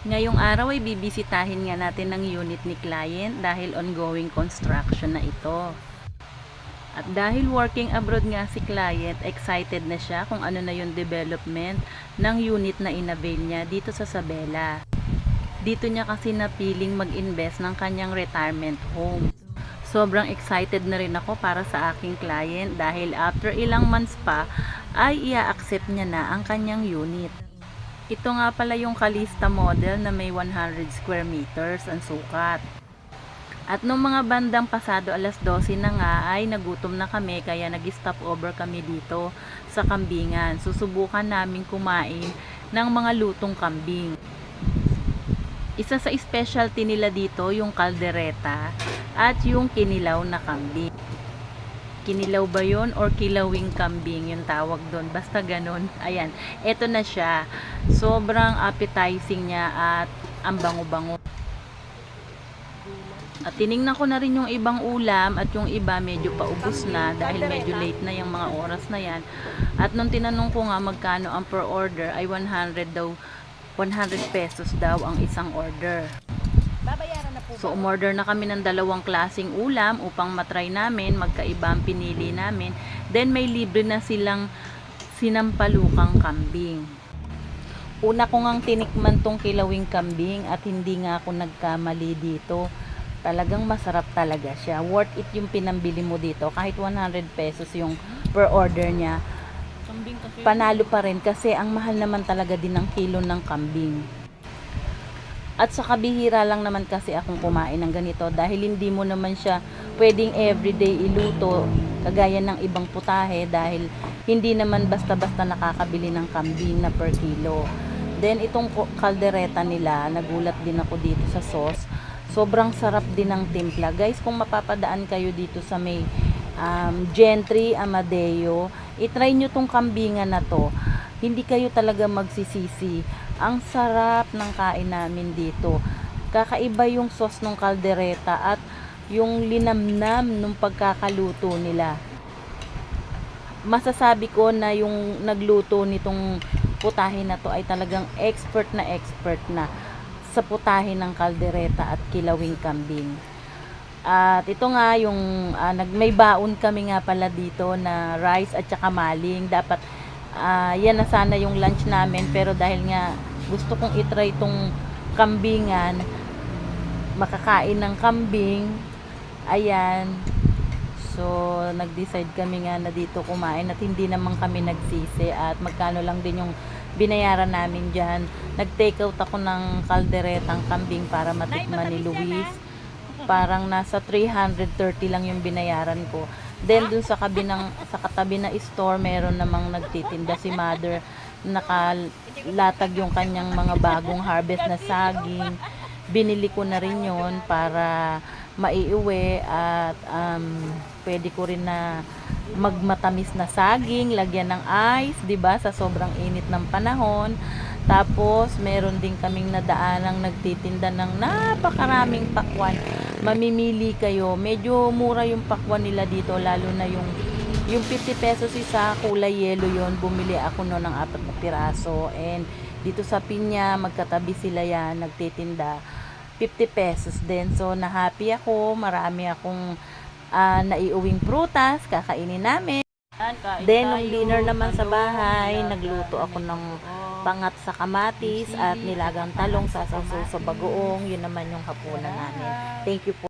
Ngayong araw ay bibisitahin nga natin ang unit ni client dahil ongoing construction na ito. At dahil working abroad nga si client, excited na siya kung ano na yung development ng unit na inavail niya dito sa Sabela. Dito niya kasi napiling mag-invest ng kanyang retirement home. Sobrang excited na rin ako para sa aking client dahil after ilang months pa ay ia-accept niya na ang kanyang unit. Ito nga pala yung Calista model na may 100 square meters ang sukat. At nung mga bandang pasado alas 12 na nga ay nagutom na kami kaya nag-stop over kami dito sa kambingan. Susubukan namin kumain ng mga lutong kambing. Isa sa specialty nila dito yung kaldereta at yung kinilaw na kambing. Kinilaw ba yun or kilawing kambing yung tawag doon, basta ganun. Ayan, eto na siya, sobrang appetizing niya at ang bango-bango. At tiningnan ko na rin yung ibang ulam at yung iba medyo paubos na dahil medyo late na yung mga oras na yan. At nung tinanong ko nga magkano ang per order ay 100 pesos daw ang isang order. So umorder na kami ng dalawang klaseng ulam upang matry namin, magkaiba ang pinili namin. Then may libre na silang sinampalukang kambing. Una ko ngang tinikman tong kilawing kambing at hindi nga ako nagkamali dito. Talagang masarap talaga siya. Worth it yung pinambili mo dito. Kahit 100 pesos yung per order niya. Panalo pa rin kasi ang mahal naman talaga din ng kilo ng kambing. At sa kabihira lang naman kasi akong kumain ng ganito dahil hindi mo naman siya pwedeng everyday iluto kagaya ng ibang putahe dahil hindi naman basta-basta nakakabili ng kambing na per kilo. Then itong kaldereta nila, nagulat din ako dito sa sauce. Sobrang sarap din ng timpla. Guys, kung mapapadaan kayo dito sa may Gentry, Amadeo, itry nyo tong kambingan na to. Hindi kayo talaga magsisisi. Ang sarap ng kain namin dito. Kakaiba yung sauce ng kaldereta at yung linamnam ng pagkakaluto nila. Masasabi ko na yung nagluto nitong putahe na to ay talagang expert na sa putahe ng kaldereta at kilawing kambing. At ito nga yung may baon kami nga pala dito na rice at saka maling. Dapat yan na sana yung lunch namin pero dahil nga gusto kong itry itong kambingan, makakain ng kambing, ayan, so nag-decide kami nga na dito kumain at hindi naman kami nagsisi at magkano lang din yung binayaran namin dyan. Nag-take out ako ng kalderetang kambing para matikman ni Luis. Parang nasa 330 lang yung binayaran ko. Then dun sa katabi na store, meron namang nagtitinda si mother, nakalatag yung kanyang mga bagong harvest na saging. Binili ko na rin yon para maiuwi at pwede ko rin na magmatamis na saging, lagyan ng ice, 'di ba, sa sobrang init ng panahon. Tapos meron din kaming nadaanang nagtitinda ng napakaraming pakwan. Mamimili kayo. Medyo mura yung pakwan nila dito, lalo na yung 50 pesos isa, kulay yellow yon. Bumili ako noon ng 4 na piraso. And dito sa Pinya, magkatabi sila yan, nagtitinda. 50 pesos din. So na happy ako. Marami akong naiuwing prutas, kakainin namin. Then nung dinner naman sa bahay, nagluto ako ng pangat sa kamatis at nilagang talong sa bagoong. Yun naman yung hapunan namin. Thank you po.